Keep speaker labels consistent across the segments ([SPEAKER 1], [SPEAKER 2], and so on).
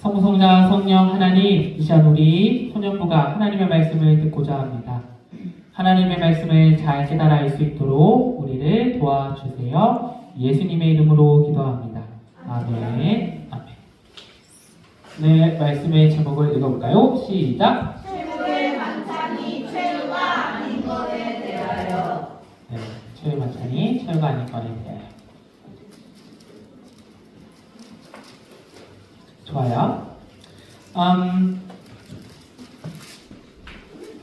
[SPEAKER 1] 성부성자 성령 하나님, 이 시간 우리 소년부가 하나님의 말씀을 듣고자 합니다. 하나님의 말씀을 잘 깨달아 알 수 있도록 우리를 도와주세요. 예수님의 이름으로 기도합니다. 아멘. 아멘. 네, 말씀의 제목을 읽어볼까요? 시작.
[SPEAKER 2] 최후의 만찬이 최후가 아닌 것에 대하여.
[SPEAKER 1] 네, 최후의 만찬이 최후가 아닌 것에 대하여. 좋아요.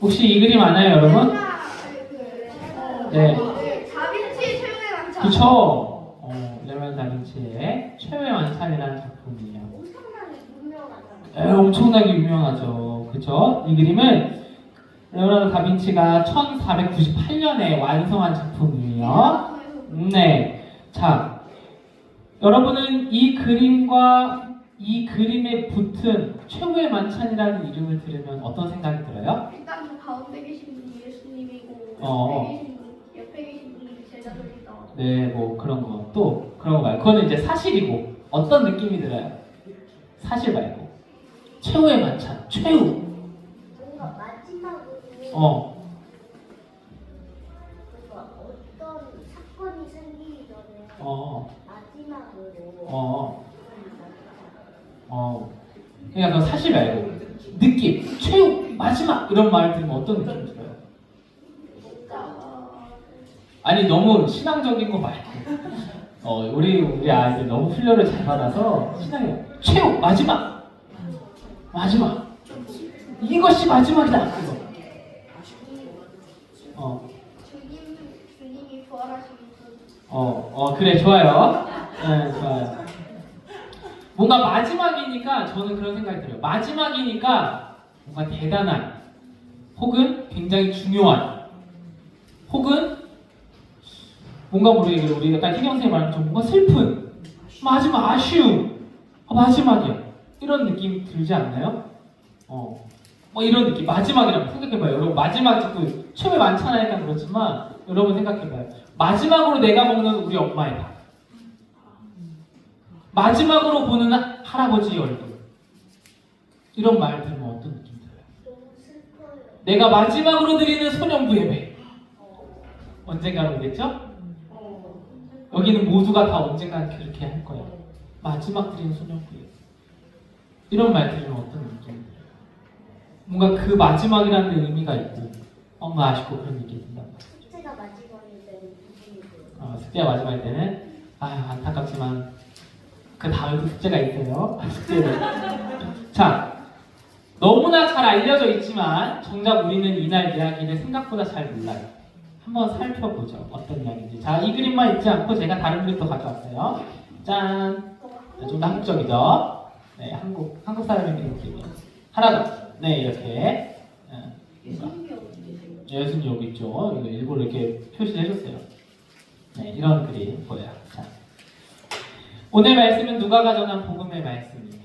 [SPEAKER 1] 혹시 이 그림 아나요, 여러분? 네.
[SPEAKER 2] 다빈치 최후의 만찬.
[SPEAKER 1] 그쵸? 레오나르도 다빈치의 최후의 만찬이라는 작품이에요. 엄청나게 유명하죠. 그쵸? 이 그림은 레오나르도 다빈치가 1498년에 완성한 작품이에요. 네. 자, 여러분은 이 그림과 이 그림에 붙은 최후의 만찬이라는 이름을 들으면 어떤 생각이 들어요?
[SPEAKER 2] 일단 저 가운데 계신 분이 예수님이고 옆에 계신 분이 제자들이다.
[SPEAKER 1] 네, 뭐 그런 거. 또 그런 거 말고 그거는 이제 사실이고 어떤 느낌이 들어요? 사실 말고 최후의 만찬, 최후.
[SPEAKER 3] 뭔가 마지막으로 뭔가 어떤 사건이 생기기 전에 마지막으로
[SPEAKER 1] 그러니까 그 사실 말고 느낌, 최후, 마지막 이런 말 들으면 어떤 느낌 들어요? 아니 너무 신앙적인 거 말고 우리 아이들 너무 훈련을 잘 받아서 신앙이 최후, 마지막 이것이 마지막이다. 그거.
[SPEAKER 2] 주님이 부활하시기
[SPEAKER 1] 그래 좋아요. 네, 좋아요. 뭔가 마지막이니까 저는 그런 생각이 들어요. 마지막이니까 뭔가 대단한, 혹은 굉장히 중요한, 혹은 뭔가 우리가 아까 희경 선생님 말한 것처럼 뭔가 슬픈, 마지막 아쉬움, 마지막이야. 이런 느낌 들지 않나요? 뭐 이런 느낌. 마지막이라고 생각해봐요. 여러분 마지막 그 처음에 많잖아요. 그렇지만 여러분 생각해봐요. 마지막으로 내가 먹는 우리 엄마의 밥. 마지막으로 보는 할아버지의 얼굴. 이런 말 들으면 어떤 느낌 들어요?
[SPEAKER 3] 너무 슬퍼요.
[SPEAKER 1] 내가 마지막으로 드리는 소년부 예배. 언젠가는 오겠죠? 여기는 모두가 다 언젠가 그렇게 할 거예요. 마지막 드리는 소년부 예배. 이런 말 들으면 어떤 느낌 들어요? 뭔가 그 마지막이라는 의미가 있고 뭔가 아쉽고 그런 느낌이 든단 말이에요.
[SPEAKER 3] 숙제가 마지막일 때는 기분이
[SPEAKER 1] 숙제가 마지막일 때는 안타깝지만 그 다음에도 숙제가 있어요. 숙제를. 자, 너무나 잘 알려져 있지만 정작 우리는 이날 이야기를 생각보다 잘 몰라요. 한번 살펴보죠. 어떤 이야기인지. 자, 이 그림만 있지 않고 제가 다른 그림도 가져왔어요. 짠. 좀 더 한국적이죠? 네, 한국 사람의 그림이에요. 하나 더. 네, 이렇게. 예수님 여기 있죠. 이거 일부러 이렇게 표시를 해줬어요. 네, 이런 그림 보여요. 자. 오늘 말씀은 누가가 전한 복음의 말씀이에요.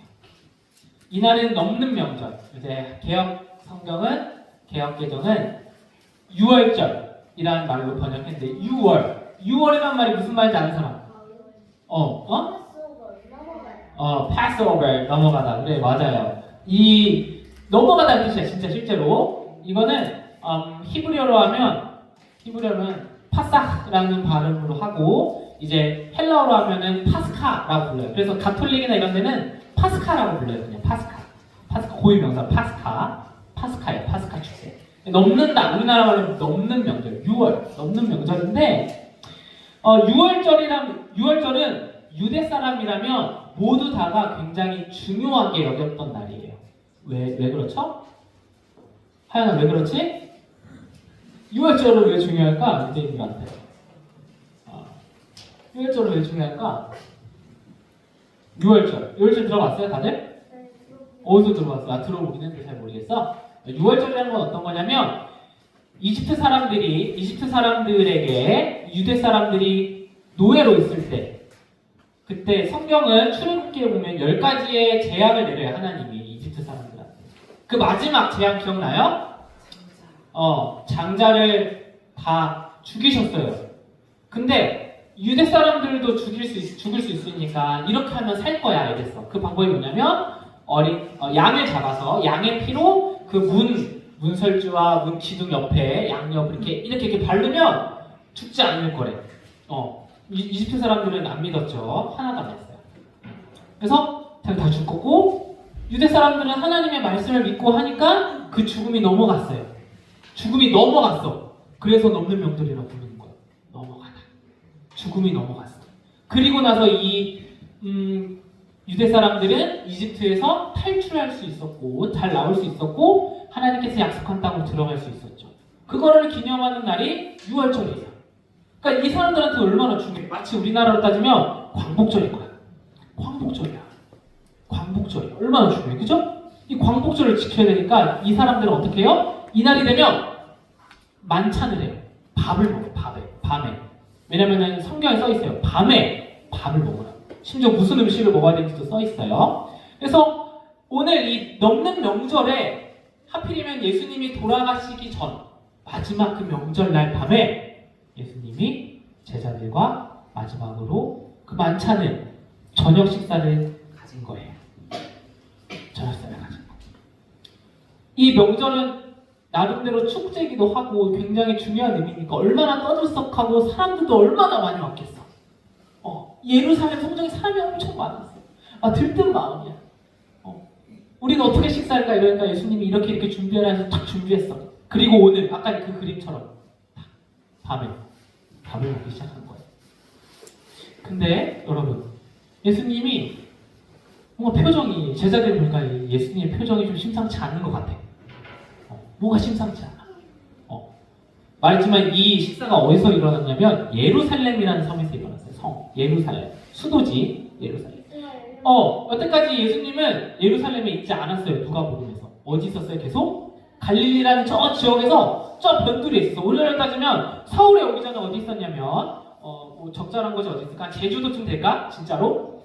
[SPEAKER 1] 이날은 넘는 명절. 이제 개혁 개정은 6월절이라는 말로 번역했는데 6월이라는 말이 무슨 말인지 아는 사람? Passover 넘어가다. 그래 맞아요. 이 넘어가다는 뜻이야 진짜 실제로. 이거는 히브리어로 하면 파사라는 발음으로 하고 이제 헬라어로 하면은 파스카라고 불러요. 그래서 가톨릭이나 이런 데는 파스카라고 불러요. 그냥 파스카 고유 명사 파스카예요. 파스카 축제. 넘는다. 우리나라 말로 넘는 명절. 6월 넘는 명절인데 6월절은 유대 사람이라면 모두 다가 굉장히 중요하게 여겼던 날이에요. 왜 그렇죠? 하연아 왜 그렇지? 6월절은 왜 중요할까? 유대인들한테 6월절은 왜 중요할까? 6월절 들어봤어요 다들? 어디서 들어봤어? 들어보긴 했는데 잘 모르겠어? 6월절이라는 건 어떤 거냐면 이집트 사람들에게 유대 사람들이 노예로 있을 때 그때 성경은 출애굽기에 보면 10가지의 재앙을 내려요. 하나님이 이집트 사람들한테. 그 마지막 재앙 기억나요? 장자를 다 죽이셨어요. 근데 유대 사람들도 죽을 수 있으니까 이렇게 하면 살 거야 이랬어. 그 방법이 뭐냐면 양을 잡아서 양의 피로 그 문설주와 문 기둥 옆에 양옆 이렇게 바르면 죽지 않을 거래. 이집트 사람들은 안 믿었죠. 하나도 안 했어요. 그래서 다 죽었고 유대 사람들은 하나님의 말씀을 믿고 하니까 그 죽음이 넘어갔어요. 죽음이 넘어갔어. 그래서 넘는 명절이라고 부르는 거예요. 넘어가다. 죽음이 넘어갔어. 그리고 나서 유대 사람들은 이집트에서 탈출할 수 있었고 잘 나올 수 있었고 하나님께서 약속한 땅으로 들어갈 수 있었죠. 그거를 기념하는 날이 6월절이에요. 그러니까 이 사람들한테 얼마나 중요해. 마치 우리나라로 따지면 광복절인 거야. 광복절이야. 광복절이야. 얼마나 중요해. 그죠? 이 광복절을 지켜야 되니까 이 사람들은 어떻게 해요? 이날이 되면 만찬을 해요. 밥을 먹어요. 밤에. 왜냐면은 성경에 써 있어요. 밤에 밥을 먹어라. 심지어 무슨 음식을 먹어야 되는지도 써 있어요. 그래서 오늘 이 넘는 명절에 하필이면 예수님이 돌아가시기 전 마지막 그 명절날 밤에 예수님이 제자들과 마지막으로 그 만찬을 저녁 식사를 가진 거예요. 저녁 식사를 가진 거. 이 명절은 나름대로 축제이기도 하고 굉장히 중요한 의미니까 얼마나 떠들썩하고 사람들도 얼마나 많이 왔겠어. 예루살렘 성전에 사람이 엄청 많았어요. 들뜬 마음이야. 우리는 어떻게 식사할까 이러니까 예수님이 이렇게 준비하라 해서 딱 준비했어. 그리고 오늘 아까 그 그림처럼 밤에 밥을 먹기 시작한 거예요. 근데 여러분 예수님이 뭔가 표정이 제자들 보니까 예수님의 표정이 좀 심상치 않은 것 같아. 뭔가 심상치 않아. 말했지만 이 식사가 어디서 일어났냐면 예루살렘이라는 섬에서 일어났어요. 예루살렘. 수도지 예루살렘. 여태까지 예수님은 예루살렘에 있지 않았어요. 누가복음에서. 어디 있었어요? 계속? 갈릴리라는 저 지역에서 저 변두리에 있었어. 오늘날 따지면 서울에 오기 전에 어디 있었냐면 뭐 적절한 곳이 어디 있을까? 제주도쯤 될까? 진짜로?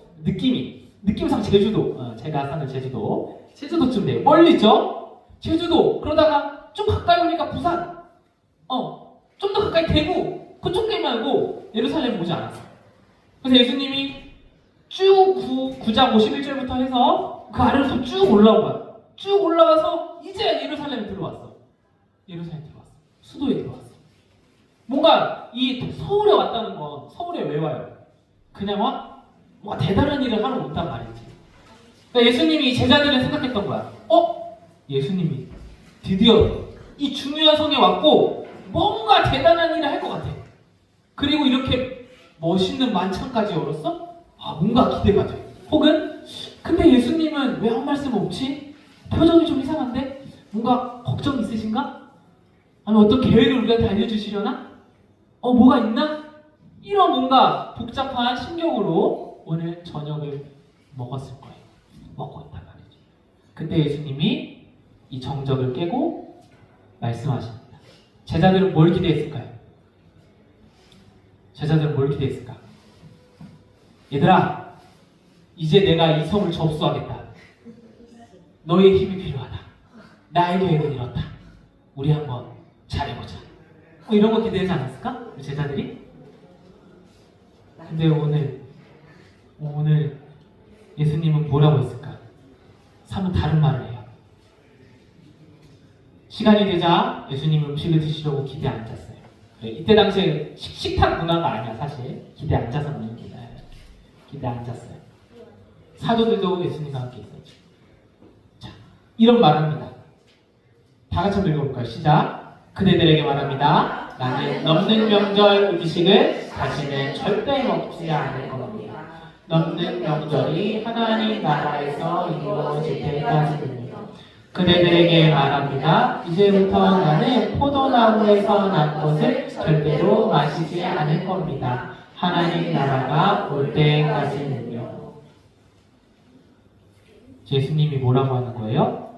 [SPEAKER 1] 느낌상 제주도. 제가 사는 제주도쯤 돼요. 멀리 있죠? 제주도. 그러다가 좀 가까이 오니까 부산. 좀 더 가까이 대구. 그쪽 게 말고 예루살렘 오지 않았어. 그래서 예수님이 쭉 9장 51절부터 해서 그 아래로서 쭉 올라온 거야. 쭉 올라가서 이제 예루살렘에 들어왔어. 수도에 들어왔어. 뭔가 이 서울에 왔다는 건 서울에 왜 와요? 그냥 와? 뭔가 대단한 일을 하러 온단 말이지. 그러니까 예수님이 제자들을 생각했던 거야. 예수님이 드디어 이 중요한 성에 왔고 뭔가 대단한 일을 할 것 같아. 그리고 이렇게 멋있는 만찬까지 열었어? 뭔가 기대가 돼. 혹은 근데 예수님은 왜 한 말씀 없지? 표정이 좀 이상한데? 뭔가 걱정 있으신가? 아니면 어떤 계획을 우리한테 알려주시려나? 뭐가 있나? 이런 뭔가 복잡한 심경으로 오늘 저녁을 먹었을 거예요. 먹고 있단 말이죠. 그때 예수님이 이 정적을 깨고 말씀하십니다. 제자들은 뭘 기대했을까요? 얘들아, 이제 내가 이 성을 접수하겠다. 너의 힘이 필요하다. 나의 계획은 이렇다. 우리 한번 잘해보자. 이런 거 기대하지 않았을까? 제자들이? 근데 오늘 예수님은 뭐라고 했을까? 사뭇 다른 말을 해요. 시간이 되자 예수님 음식을 드시려고 기대 앉았어요. 이때 당시에 식탁 문화가 아니야 사실. 기대 앉아서 먹는 게 아니라 기대 앉았어요. 사도들도 예수님과 함께 있었죠. 자, 이런 말합니다. 다 같이 한번 읽어볼까요? 시작. 그대들에게 말합니다. 나는 넘는 명절 음식을 다시는 절대 먹지 않을 겁니다. 넘는 명절이 하나님 나라에서 이루어질 때까지입니다. 그대들에게 말합니다. 이제부터 나는 포도나무에서 난 것을 절대로 마시지 않을 겁니다. 하나님 나라가 올 때까지는요. 예수님이 뭐라고 하는 거예요?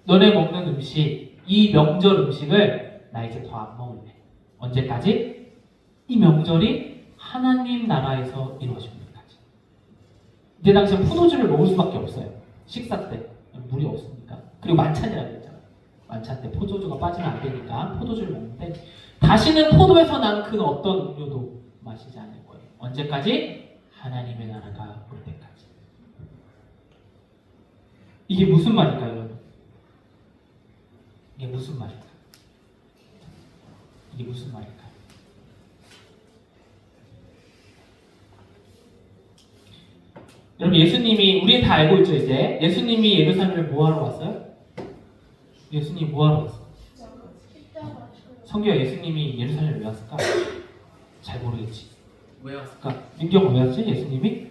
[SPEAKER 1] 너네 먹는 음식, 이 명절 음식을 나 이제 더 안 먹을래. 언제까지? 이 명절이 하나님 나라에서 이루어질 때까지. 이때 당시에 포도주를 먹을 수밖에 없어요. 식사 때 물이 없으니까. 그리고 만찬이라고 했잖아. 만찬 때 포도주가 빠지면 안 되니까 포도주를 먹는데 다시는 포도에서 난 그 어떤 음료도 마시지 않을 거예요. 언제까지? 하나님의 나라가 올 때까지. 이게 무슨 말일까요, 여러분? 이게 무슨 말일까요? 이게 무슨 말일까요? 여러분, 예수님이, 우리 다 알고 있죠, 이제? 예수님이 예루살렘에 뭐 하러 왔어요? 예수님이 뭐 하러 왔어?
[SPEAKER 2] 십자가
[SPEAKER 1] 성경 예수님이 예루살렘에 왜 왔을까? 잘 모르겠지.
[SPEAKER 4] 왜 왔을까?
[SPEAKER 1] 민경 왜 왔지? 예수님이?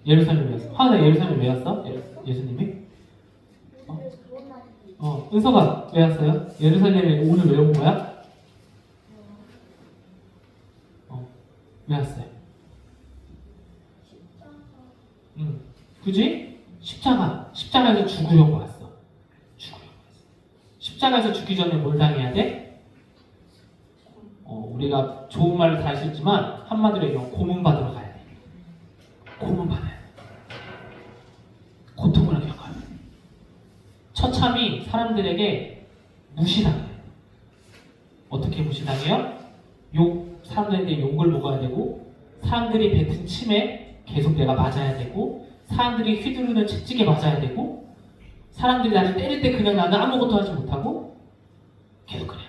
[SPEAKER 1] 예루살렘에 왜 왔어? 하나 예루살렘에 왜 왔어? 예수님이?
[SPEAKER 3] 근데 그런 말이
[SPEAKER 1] 은서가 왜 왔어요? 예루살렘에 오늘 왜 온 거야? 왜 왔어요? 그지? 십자가에서 죽으려고 왔어. 십자가에서 죽기 전에 뭘 당해야 돼? 우리가 좋은 말을 다 했지만 한마디로 얘기하면 고문받으러 가야 돼. 고문받아야 돼. 고통을 겪어야 돼. 처참히 사람들에게 무시당해요. 어떻게 무시당해요? 사람들에게 욕을 먹어야 되고, 사람들이 뱉은 침에 계속 내가 맞아야 되고, 사람들이 휘두르는 채찍에 맞아야 되고, 사람들이 나를 때릴 때 그냥 나는 아무것도 하지 못하고 계속 그래요.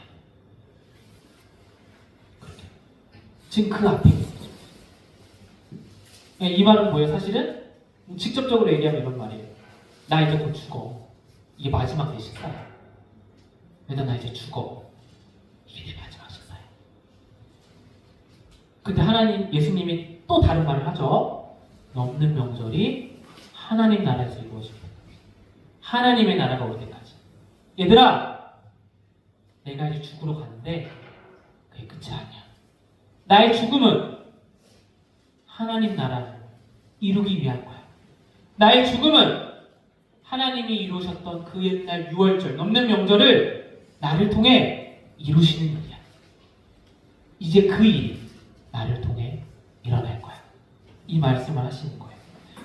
[SPEAKER 1] 그렇게. 지금 그 앞에 있어요. 이 말은 뭐예요? 사실은 직접적으로 얘기하면 이런 말이에요. 나 이제 곧 죽어. 이게 마지막 내 식사야. 왜냐면 나 이제 죽어. 이게 내 마지막 식사야. 근데 예수님이 또 다른 말을 하죠. 넘는 명절이 하나님 나라에서 이루어집니다. 하나님의 나라가 올 때까지. 얘들아, 내가 이제 죽으러 가는데 그게 끝이 아니야. 나의 죽음은 하나님 나라를 이루기 위한 거야. 나의 죽음은 하나님이 이루셨던 그 옛날 6월절, 넘는 명절을 나를 통해 이루시는 일이야. 이제 그 일이 나를 통해 일어날 거야. 이 말씀을 하시는 거예요.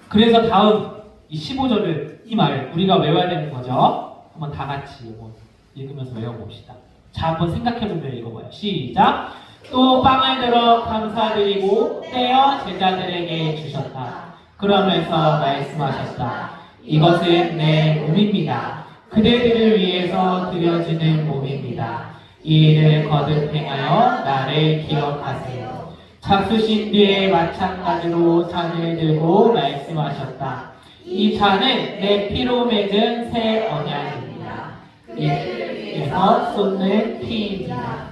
[SPEAKER 1] 그래서 다음 이 15절을 이 말 우리가 외워야 되는 거죠. 한번 다 같이 한번 읽으면서 외워봅시다. 자, 한번 생각해보면 읽어봐요. 시작. 또 빵을 들어 감사드리고 떼어 제자들에게 주셨다. 그러면서 말씀하셨다. 이것은 내 몸입니다. 그대들을 위해서 드려지는 몸입니다. 이 일을 거듭 행하여 나를 기억하세요. 잡수신 뒤에 마찬가지로 잔을 들고 말씀하셨다. 이 잔은 내 피로 맺은 새 언약입니다. 이를 위해서 쏟는 피입니다.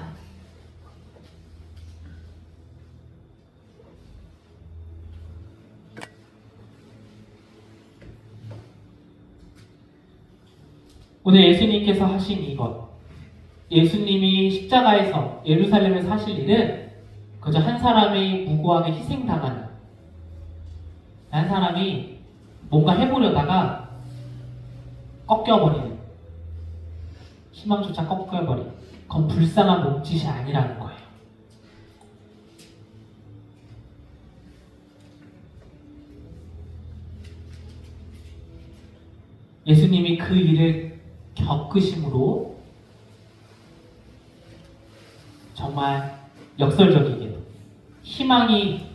[SPEAKER 1] 오늘 예수님께서 하신 이것, 예수님이 십자가에서 예루살렘에서 하실 일은 그저 한 사람이 무고하게 희생당하는, 한 사람이 뭔가 해보려다가 꺾여버리는, 희망조차 꺾여버리는 그건 불쌍한 몸짓이 아니라는 거예요. 예수님이 그 일을 겪으심으로 정말 역설적이게도 희망이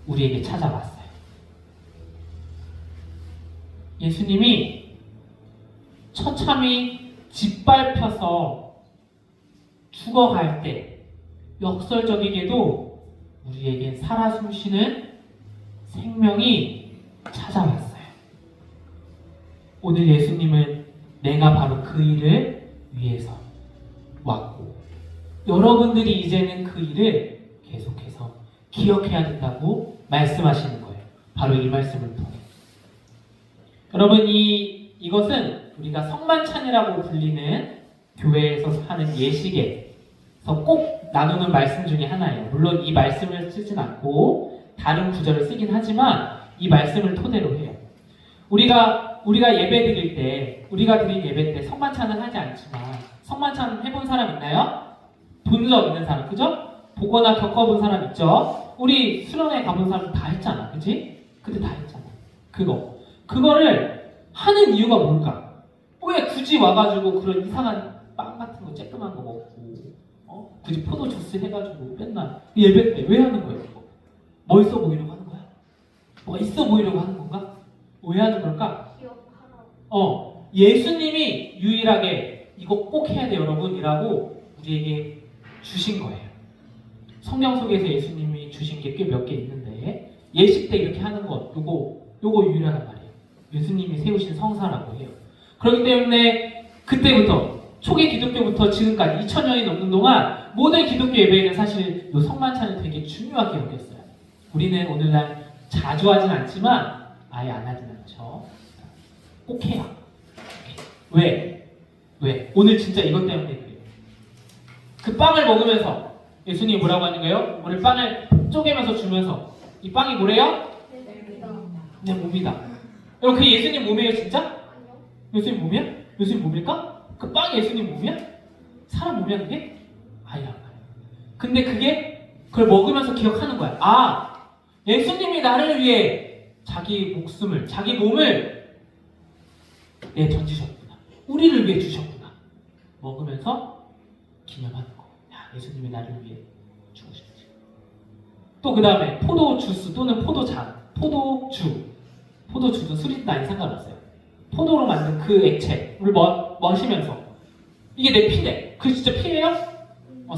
[SPEAKER 1] 우리에게 찾아왔어요. 예수님이 처참히 짓밟혀서 죽어갈 때 역설적이게도 우리에게 살아 숨쉬는 생명이 찾아왔어요. 오늘 예수님은 내가 바로 그 일을 위해서 왔고, 여러분들이 이제는 그 일을 계속해서 기억해야 된다고 말씀하시는 거예요. 바로 이 말씀을 통해. 여러분, 이것은 우리가 성만찬이라고 불리는 교회에서 하는 예식에서 꼭 나누는 말씀 중에 하나예요. 물론 이 말씀을 쓰진 않고 다른 구절을 쓰긴 하지만 이 말씀을 토대로 해요. 우리가 예배 드릴 때, 우리가 드린 예배 때 성만찬은 하지 않지만, 성만찬 해본 사람 있나요? 본 적 있는 사람, 그죠? 보거나 겪어본 사람 있죠? 우리 수련회 가본 사람 다 했잖아, 그치? 그때 다 했잖아. 그거를 하는 이유가 뭘까? 왜 굳이 와가지고 그런 이상한 빵 같은 거 쬐끄만 거 먹고, 굳이 포도 주스 해가지고 맨날 예배 때 왜 하는 거예요? 멋있어 보이려고 하는 거야? 뭐가 있어 보이려고 하는 건가? 왜 하는 걸까?
[SPEAKER 2] 기억하라고.
[SPEAKER 1] 예수님이 유일하게 이거 꼭 해야 돼 여러분이라고 우리에게 주신 거예요. 성경 속에서 예수님이 주신 게 꽤 몇 개 있는데 예식 때 이렇게 하는 것 요거 유일하단 말이에요. 예수님이 세우신 성사라고 해요. 그렇기 때문에 그때부터 초기 기독교부터 지금까지 2000년이 넘는 동안 모든 기독교 예배에는 사실 이 성만찬을 되게 중요하게 여겼어요. 우리는 오늘날 자주 하진 않지만 아예 안 하진 않죠. 꼭 해요. 왜? 오늘 진짜 이것 때문에 그래요. 그 빵을 먹으면서 예수님이 뭐라고 하는 거예요? 오늘 빵을 쪼개면서 주면서 이 빵이 뭐래요? 내 몸이다. 여러분 그 예수님 몸이에요 진짜? 예수님 몸이야? 예수님 몸일까? 그 빵이 예수님 몸이야? 사람 몸이야 그게? 아니야. 근데 그걸 먹으면서 기억하는 거야. 아, 예수님이 나를 위해 자기 목숨을, 자기 몸을 던지셨구나. 우리를 위해 주셨구나. 먹으면서 기념하는 거. 야, 예수님이 나를 위해 죽으셨지. 또 그 다음에 포도주스 또는 포도주도 술이든 아닌 상관없어요. 포도로 만든 그 액체를 마시면서 이게 내 피네. 그게 진짜 피예요?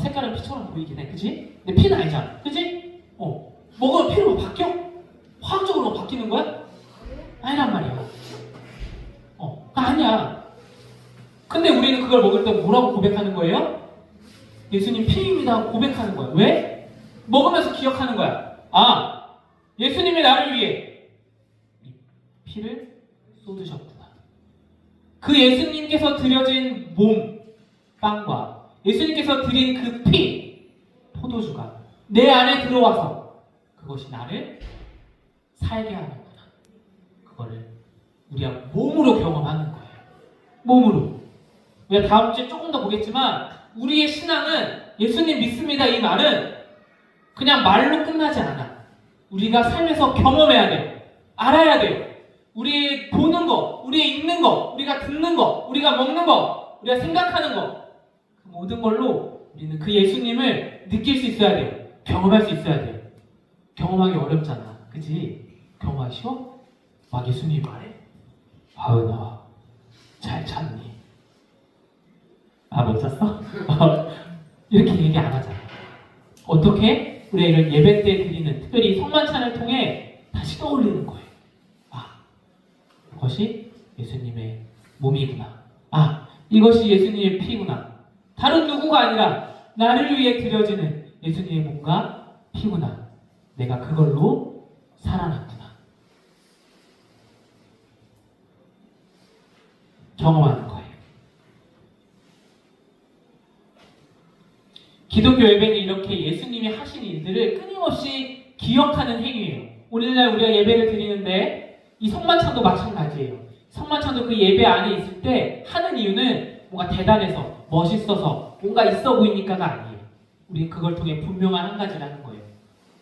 [SPEAKER 1] 색깔은 피처럼 보이긴 해, 그치? 근데 피는 아니잖아, 그치? 먹으면 피로 바뀌어? 화학적으로 바뀌는 거야? 아니란 말이야. 아니야. 근데 우리는 그걸 먹을 때 뭐라고 고백하는 거예요? 예수님 피입니다 고백하는 거야. 왜? 먹으면서 기억하는 거야. 아, 예수님이 나를 위해 이 피를 쏟으셨구나. 그 예수님께서 드려진 몸, 빵과 예수님께서 드린 그 피, 포도주가 내 안에 들어와서 그것이 나를 살게 하는구나. 그거를 우리가 몸으로 경험하는 거예요. 몸으로. 우리가 다음 주에 조금 더 보겠지만 우리의 신앙은 예수님 믿습니다 이 말은 그냥 말로 끝나지 않아. 우리가 삶에서 경험해야 돼요. 알아야 돼요. 우리 보는 거, 우리 읽는 거, 우리가 듣는 거, 우리가 먹는 거, 우리가 생각하는 거 그 모든 걸로 우리는 그 예수님을 느낄 수 있어야 돼요. 경험할 수 있어야 돼요. 경험하기 어렵잖아. 그치? 경험하기 쉬워? 막 예수님이 말해. 하은아, 잘 잤니? 아, 못 잤어? 이렇게 얘기 안 하잖아. 어떻게? 우리가 이런 예배 때 드리는, 특별히 성만찬을 통해 다시 떠올리는 거예요. 아, 그것이 예수님의 몸이구나. 아, 이것이 예수님의 피구나. 다른 누구가 아니라 나를 위해 드려지는 예수님의 몸과 피구나. 내가 그걸로 살아났구나. 경험하는 거예요. 기독교 예배는 이렇게 예수님이 하신 일들을 끊임없이 기억하는 행위예요. 오늘날 우리가 예배를 드리는데 이 성만찬도 마찬가지예요. 성만찬도 그 예배 안에 있을 때 하는 이유는 뭔가 대단해서 멋있어서 뭔가 있어 보이니까가 아니에요. 우리는 그걸 통해 분명한 한 가지라는 거예요.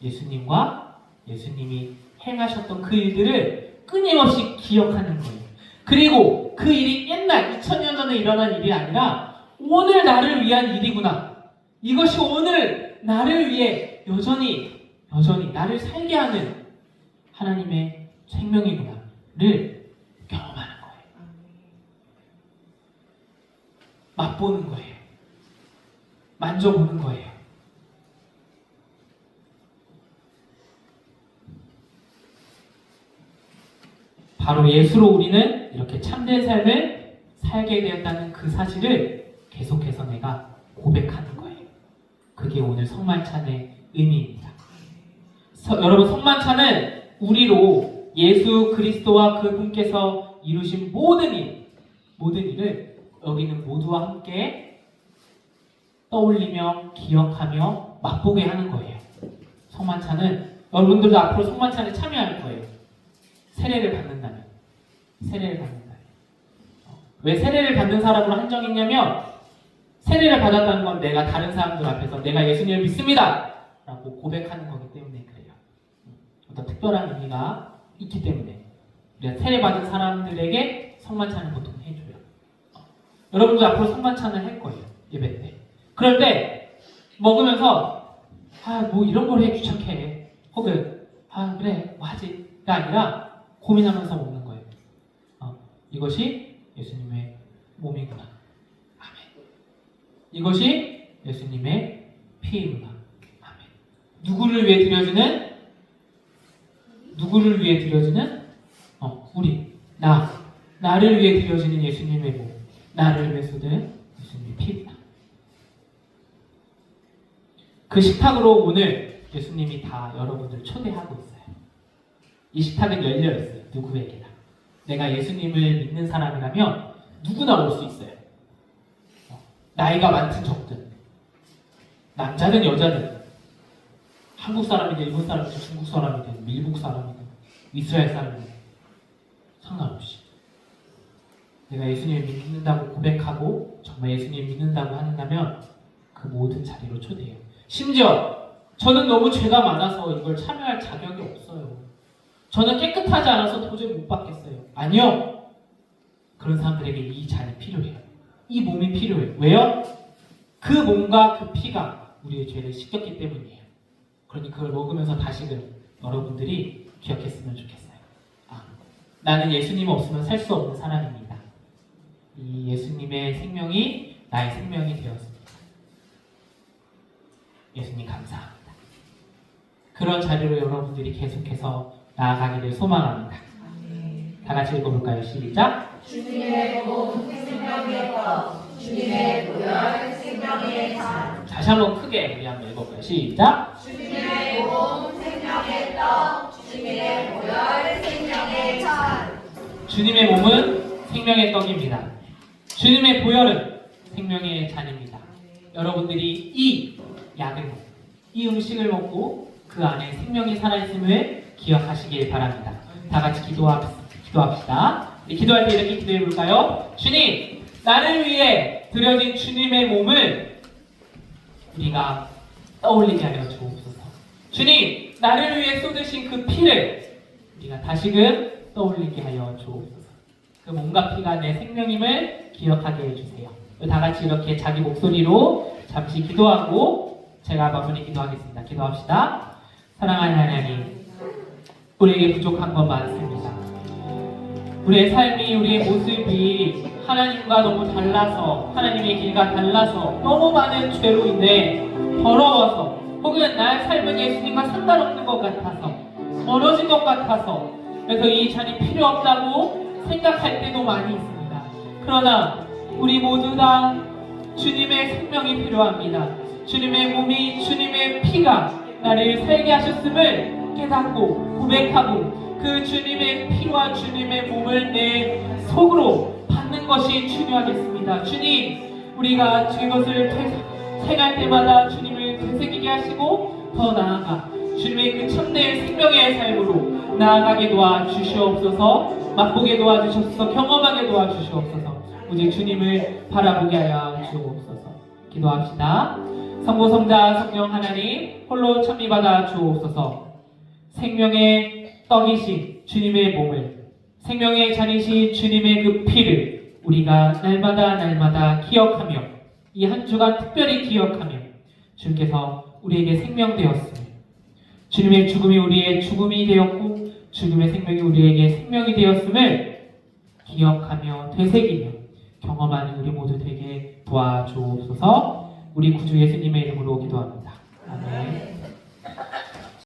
[SPEAKER 1] 예수님과 예수님이 행하셨던 그 일들을 끊임없이 기억하는 거예요. 그리고 그 일이 옛날 2000년 전에 일어난 일이 아니라 오늘 나를 위한 일이구나. 이것이 오늘 나를 위해 여전히 나를 살게 하는 하나님의 생명이구나를 경험하는 거예요. 맛보는 거예요. 만져보는 거예요. 바로 예수로 우리는 이렇게 참된 삶을 살게 되었다는 그 사실을 계속해서 내가 고백하는 거예요. 그게 오늘 성만찬의 의미입니다. 여러분, 성만찬은 우리로 예수 그리스도와 그분께서 이루신 모든 일을 여기는 모두와 함께 떠올리며 기억하며 맛보게 하는 거예요. 성만찬은 여러분들도 앞으로 성만찬에 참여할 거예요. 세례를 받는다면. 왜 세례를 받는 사람으로 한정했냐면 세례를 받았다는 건 내가 다른 사람들 앞에서 내가 예수님을 믿습니다 라고 고백하는 거기 때문에 그래요. 어떤 특별한 의미가 있기 때문에 우리가 세례 받은 사람들에게 성만찬을 보통 해줘요. 여러분도 앞으로 성만찬을 할 거예요. 예배 때. 그럴 때 먹으면서 뭐 이런 걸 해 귀찮게 혹은 그래 뭐 하지가 아니라 고민하면서 먹는 거예요. 이것이 예수님의 몸이구나. 아멘. 이것이 예수님의 피이구나. 아멘. 누구를 위해 드려지는? 누구를 위해 드려지는? 우리, 나를 위해 드려지는 예수님의 몸, 나를 위해 쏟은 예수님의 피구나. 그 식탁으로 오늘 예수님이 다 여러분들 초대하고 있어요. 이 식탁은 열려 있어요. 누구에게나. 내가 예수님을 믿는 사람이라면 누구나 올 수 있어요. 나이가 많든 적든, 남자든 여자든, 한국 사람이든 일본 사람이든 중국 사람이든 미국 사람이든 이스라엘 사람이든 상관없이 내가 예수님을 믿는다고 고백하고 정말 예수님을 믿는다고 한다면 그 모든 자리로 초대해요. 심지어 저는 너무 죄가 많아서 이걸 참여할 자격이 없어요. 저는 깨끗하지 않아서 도저히 못 받겠어요. 아니요. 그런 사람들에게 이 잔이 필요해요. 이 몸이 필요해요. 왜요? 그 몸과 그 피가 우리의 죄를 씻겼기 때문이에요. 그러니 그걸 먹으면서 다시금 여러분들이 기억했으면 좋겠어요. 나는 예수님 없으면 살 수 없는 사람입니다. 이 예수님의 생명이 나의 생명이 되었습니다. 예수님 감사합니다. 그런 자리로 여러분들이 계속해서 나아가기를 소망합니다. 다 같이 읽어볼까요? 시작!
[SPEAKER 4] 주님의 몸 생명의 떡, 주님의 보혈 생명의 잔.
[SPEAKER 1] 다시 한번 크게 우리 한번 읽어볼까요? 시작!
[SPEAKER 4] 주님의 몸 생명의 떡, 주님의 보혈 생명의 잔.
[SPEAKER 1] 주님의 몸은 생명의 떡입니다. 주님의 보혈은 생명의 잔입니다. 여러분들이 이 약을 먹고 이 음식을 먹고 그 안에 생명이 살아있음을 기억하시길 바랍니다. 다 같이 기도합시다. 기도할 때 이렇게 기도해 볼까요? 주님, 나를 위해 드려진 주님의 몸을 우리가 떠올리게 하여 주옵소서. 주님, 나를 위해 쏟으신 그 피를 우리가 다시금 떠올리게 하여 주옵소서. 그 몸과 피가 내 생명임을 기억하게 해주세요. 다 같이 이렇게 자기 목소리로 잠시 기도하고 제가 마무리 기도하겠습니다. 기도합시다. 사랑하는 하나님, 우리에게 부족한 건 많습니다. 우리의 삶이, 우리의 모습이 하나님과 너무 달라서, 하나님의 길과 달라서 너무 많은 죄로 인해 더러워서, 혹은 나의 삶은 예수님과 상관없는 것 같아서, 멀어진 것 같아서, 그래서 이 잔이 필요 없다고 생각할 때도 많이 있습니다. 그러나 우리 모두 다 주님의 생명이 필요합니다. 주님의 몸이, 주님의 피가 나를 살게 하셨음을 깨닫고 고백하고 그 주님의 피와 주님의 몸을 내 속으로 받는 것이 중요하겠습니다. 주님, 우리가 그것을 생할 때마다 주님을 되새기게 하시고 더 나아가 주님의 그 참된 생명의 삶으로 나아가게 도와주시옵소서. 맛보게 도와주시옵소서. 경험하게 도와주시옵소서. 오직 주님을 바라보게 하여 주옵소서. 기도합시다. 성부, 성자, 성령 하나님 홀로 찬미받아 주옵소서. 생명의 떡이신 주님의 몸을, 생명의 잔이신 주님의 그 피를 우리가 날마다 기억하며 이 한 주간 특별히 기억하며 주께서 우리에게 생명 되었으며 주님의 죽음이 우리의 죽음이 되었고 죽음의 생명이 우리에게 생명이 되었음을 기억하며 되새기며 경험하는 우리 모두 되게 도와주옵소서. 우리 구주 예수님의 이름으로 기도합니다. 아멘.